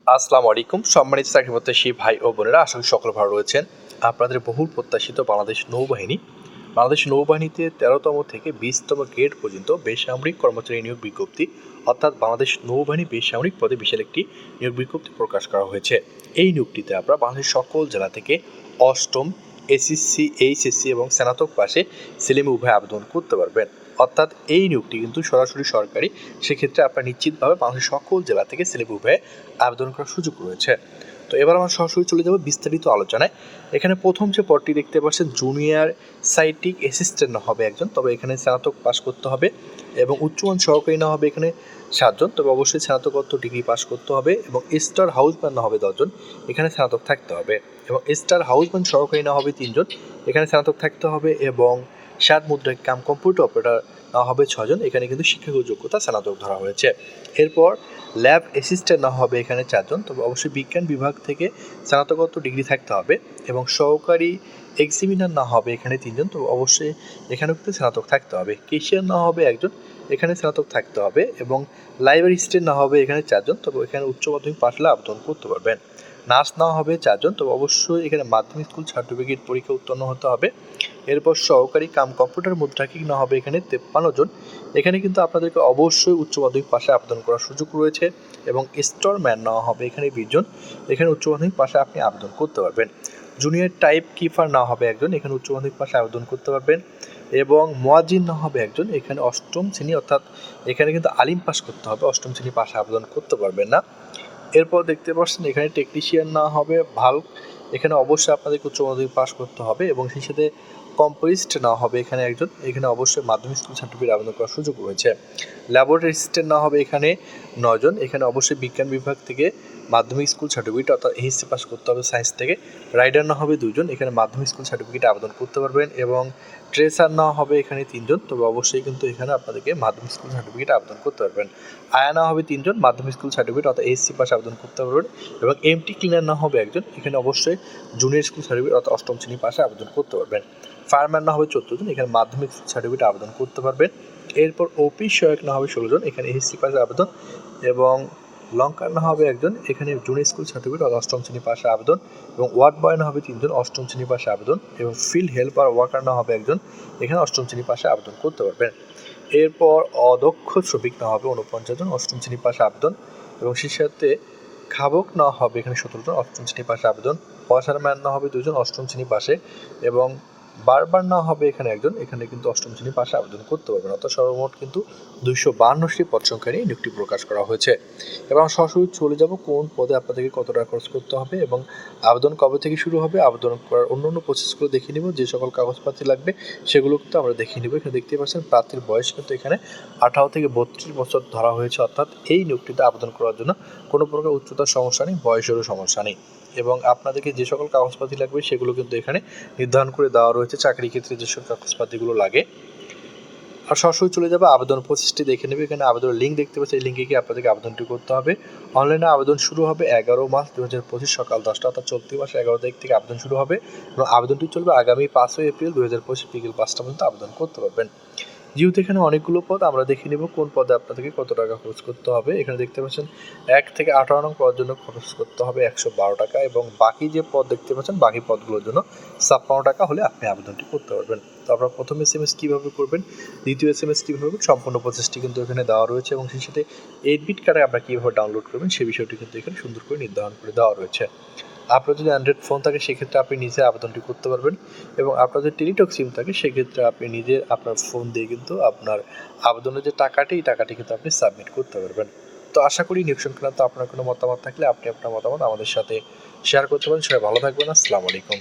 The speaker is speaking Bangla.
আসসালামু আলাইকুম। সম্মানিত চাকরিপ্রত্যাশী ভাই ও বোনেরা, আশা করি সকলে ভালো রয়েছেন। আপনাদের বহুল প্রত্যাশিত বাংলাদেশ নৌবাহিনীতে ১৩তম থেকে ২০তম গ্রেড পর্যন্ত বেসামরিক কর্মচারী নিয়োগ বিজ্ঞপ্তি, অর্থাৎ বাংলাদেশ নৌবাহিনী বেসামরিক পদে বিশাল একটি নিয়োগ বিজ্ঞপ্তি প্রকাশ করা হয়েছে। এই নিয়োগটিতে আপনারা বাংলাদেশের সকল জেলা থেকে অষ্টম, এসএসসি, এইচএসসি এবং স্নাতক পাশে ছেলেমেয়ে উভয় আবেদন করতে পারবেন। অর্থাৎ এই নিয়োগটি কিন্তু সরাসরি সরকারি, সেক্ষেত্রে আপনার নিশ্চিতভাবে বাংলাদেশের সকল জেলা থেকে ছেলেমেয়ে উভয়ে আবেদন করার সুযোগ রয়েছে। তো এবার আমরা সরাসরি চলে যাব বিস্তারিত আলোচনায়। এখানে প্রথম যে পদটি দেখতে পাচ্ছেন, জুনিয়র সাইটিক অ্যাসিস্ট্যান্ট হবে একজন, তবে এখানে স্নাতক পাস করতে হবে, এবং উচ্চমান সহকারী না হবে এখানে 7জন, তবে অবশ্যই স্নাতকোত্তর ডিগ্রি পাস করতে হবে, এবং স্টার হাউসম্যান না হবে 10জন, এখানে স্নাতক থাকতে হবে, এবং স্টার হাউসম্যান সহকারী না হবে 3জন, এখানে স্নাতক থাকতে হবে, এবং 7 মুদ্রা কাম কম্পিউটার অপারেটর না হবে 6জন, এখানে কিন্তু শিক্ষাগত যোগ্যতা স্নাতক ধরা হয়েছে। এরপর ল্যাব অ্যাসিস্ট্যান্ট না হবে এখানে 4জন, তবে অবশ্যই বিজ্ঞান বিভাগ থেকে স্নাতকোত্তর ডিগ্রি থাকতে হবে, এবং সহকারী এক্সামিনার না হবে এখানে 3জন, তবে অবশ্যই এখানেও কিন্তু স্নাতক থাকতে হবে। কেশিয়ার না হবে 1জন, এখানে স্নাতক থাকতে হবে, এবং লাইব্রেরি স্টুডেন্ট না হবে এখানে 4জন, তবে এখানে উচ্চ মাধ্যমিক পাশ হলে আবেদন করতে পারবেন। নার্স না হবে 4জন, তবে অবশ্যই এখানে মাধ্যমিক স্কুল সার্টিফিকেট পরীক্ষা উত্তীর্ণ হতে হবে। এরপর সহকারী কাম কম্পিউটার মুদ্রাক্ষিক না হবে এখানে 53জন, এখানে কিন্তু আপনাদেরকে অবশ্যই উচ্চ মাধ্যমিক পাশে আবেদন করার সুযোগ রয়েছে, এবং স্টোরম্যান না হবে এখানে 20জন, এখানে উচ্চ মাধ্যমিক পাশে আপনি আবেদন করতে পারবেন। জুনিয়র টাইপ কিপার না হবে একজন, এখানে উচ্চ মাধ্যমিক পাশে আবেদন করতে পারবেন, এবং মুয়াজ্জিন না হবে একজন, এখানে অষ্টম শ্রেণী, অর্থাৎ এখানে কিন্তু আলিম পাস করতে হবে, অষ্টম শ্রেণী পাশে আবেদন করতে পারবেন না। এরপর দেখতে পাচ্ছেন এখানে টেকনিশিয়ান না হবে ভাল্ব, এখানে অবশ্যই আপনাদেরকে উচ্চ মাধ্যমিক পাস করতে হবে, এবং সেই সাথে কম্পোজিস্ট না হবে এখানে একজন, এখানে অবশ্যই মাধ্যমিক স্কুল সার্টিফিকেট আবেদন করার সুযোগ রয়েছে। ল্যাবরেটরি অ্যাসিস্ট্যান্ট না হবে এখানে 9জন, এখানে অবশ্যই বিজ্ঞান বিভাগ থেকে মাধ্যমিক স্কুল সার্টিফিকেট অর্থাৎ এইচএসসি পাস করতে হবে সায়েন্স থেকে। রাইডার না হবে 2জন, এখানে মাধ্যমিক স্কুল সার্টিফিকেট আবেদন করতে পারবেন, এবং ট্রেসার না হবে এখানে 3জন, তবে অবশ্যই কিন্তু এখানে আপনাদেরকে মাধ্যমিক স্কুল সার্টিফিকেট আবেদন করতে পারবেন। আয়া না হবে 3জন, মাধ্যমিক স্কুল সার্টিফিকেট অর্থাৎ এইচএসসি পাস আবেদন করতে পারবেন, এবং এমটি ক্লিনার না হবে একজন, এখানে অবশ্যই জুনিয়র স্কুল সার্টিফিকেট অর্থাৎ অষ্টম শ্রেণী পাশে আবেদন করতে পারবেন। ফায়ারম্যান না হবে 14জন, এখানে মাধ্যমিক সার্টিফিকেট আবেদন করতে পারবেন। এরপর ওপি সহায়ক না হবে 16জন, এখানে এসএসসি পাশে আবেদন, এবং লঙ্কার না হবে একজন, এখানে জুনিয়র স্কুল সার্টিফিকেট অষ্টম শ্রেণী পাশে আবেদন, এবং ওয়ার্ড বয় না হবে 3জন, অষ্টম শ্রেণী পাশে আবেদন, এবং ফিল্ড হেল্পার ওয়ার্কার না হবে একজন, এখানে অষ্টম শ্রেণী পাশে আবেদন করতে পারবেন। এরপর অদক্ষ শ্রমিক না হবে 49জন, অষ্টম শ্রেণী পাশে আবেদন, এবং সেই সাথে খাবক না হবে এখানে 17জন, অষ্টম শ্রেণী পাশে আবেদন। ওয়াশারম্যান না হবে 2জন, অষ্টম শ্রেণী পাশে, এবং বারবার না হবে এখানে একজন, এখানে কিন্তু অষ্টম শ্রেণী পাশে আবেদন করতে পারবেন। অর্থাৎ সর্বমোট কিন্তু 252টি পদ সংখ্যা নিয়ে নিয়োগটি প্রকাশ করা হয়েছে। এবং সরাসরি চলে যাব কোন পদে আপনাদেরকে কত টাকা খরচ করতে হবে, এবং আবেদন কবে থেকে শুরু হবে, আবেদন করার অন্য প্রসেসগুলো দেখে নিব, যে সকল কাগজপাতি লাগবে সেগুলো কিন্তু আমরা দেখে নিব। এখানে দেখতে পাচ্ছেন প্রার্থীর বয়স কিন্তু এখানে 18 থেকে 32 বছর ধরা হয়েছে, অর্থাৎ এই নিয়োগটিতে আবেদন করার জন্য কোনো প্রকার উচ্চতার সমস্যা নেই, বয়সেরও সমস্যা নেই, এবং আপনাদেরকে যে সকল কাগজপাতি লাগবে সেগুলো কিন্তু এখানে নির্ধারণ করে দেওয়া রয়েছে, চাকরির ক্ষেত্রে যে সকল কাগজপাতিগুলো লাগে। আর সরাসরি চলে যাবে আবেদন প্রসেসটি দেখে নেবে। এখানে আবেদনের লিঙ্ক দেখতে পাচ্ছি, এই লিঙ্কে গিয়ে আপনাদেরকে আবেদনটি করতে হবে। অনলাইনে আবেদন শুরু হবে 11 মার্চ 2025 সকাল 10টা, অর্থাৎ চলতি মাসে 11 তারিখ থেকে আবেদন শুরু হবে, এবং আবেদনটি চলবে আগামী 5 এপ্রিল 2025 বিকেল 5টা পর্যন্ত আবেদন করতে পারবেন। যেহেতু এখানে অনেকগুলো পদ, আমরা দেখে নেব কোন পদে আপনাদেরকে কত টাকা খরচ করতে হবে। এখানে দেখতে পাচ্ছেন 1 থেকে 18 নং পদের জন্য খরচ করতে হবে 112 টাকা, এবং বাকি যে পদ দেখতে পাচ্ছেন বাকি পদগুলোর জন্য 56 টাকা হলে আপনি আবেদনটি করতে পারবেন। তো আপনারা প্রথম এসএমএস কীভাবে করবেন, দ্বিতীয় এসএমএস কীভাবে করবেন, সম্পূর্ণ প্রসেসটি কিন্তু এখানে দেওয়া রয়েছে, এবং সেই সাথে 8 বিট কার্ডে আপনারা কীভাবে ডাউনলোড করবেন সেই বিষয়টি কিন্তু এখানে সুন্দর করে নির্ধারণ করে দেওয়া রয়েছে। আপনার যদি অ্যান্ড্রয়েড ফোন থাকে সেক্ষেত্রে আপনি নিজে আবেদনটি করতে পারবেন, এবং আপনার যদি টেলিটক সিম থাকে সেক্ষেত্রে আপনি নিজে আপনার ফোন দিয়ে কিন্তু আপনার আবেদনের যে টাকাটি, এই টাকাটি কিন্তু আপনি সাবমিট করতে পারবেন। তো আশা করি নিয়োগ সংক্রান্ত আপনার কোনো মতামত থাকলে আপনি আপনার মতামত আমাদের সাথে শেয়ার করতে পারেন। সবাই ভালো থাকবেন। আসসালামু আলাইকুম।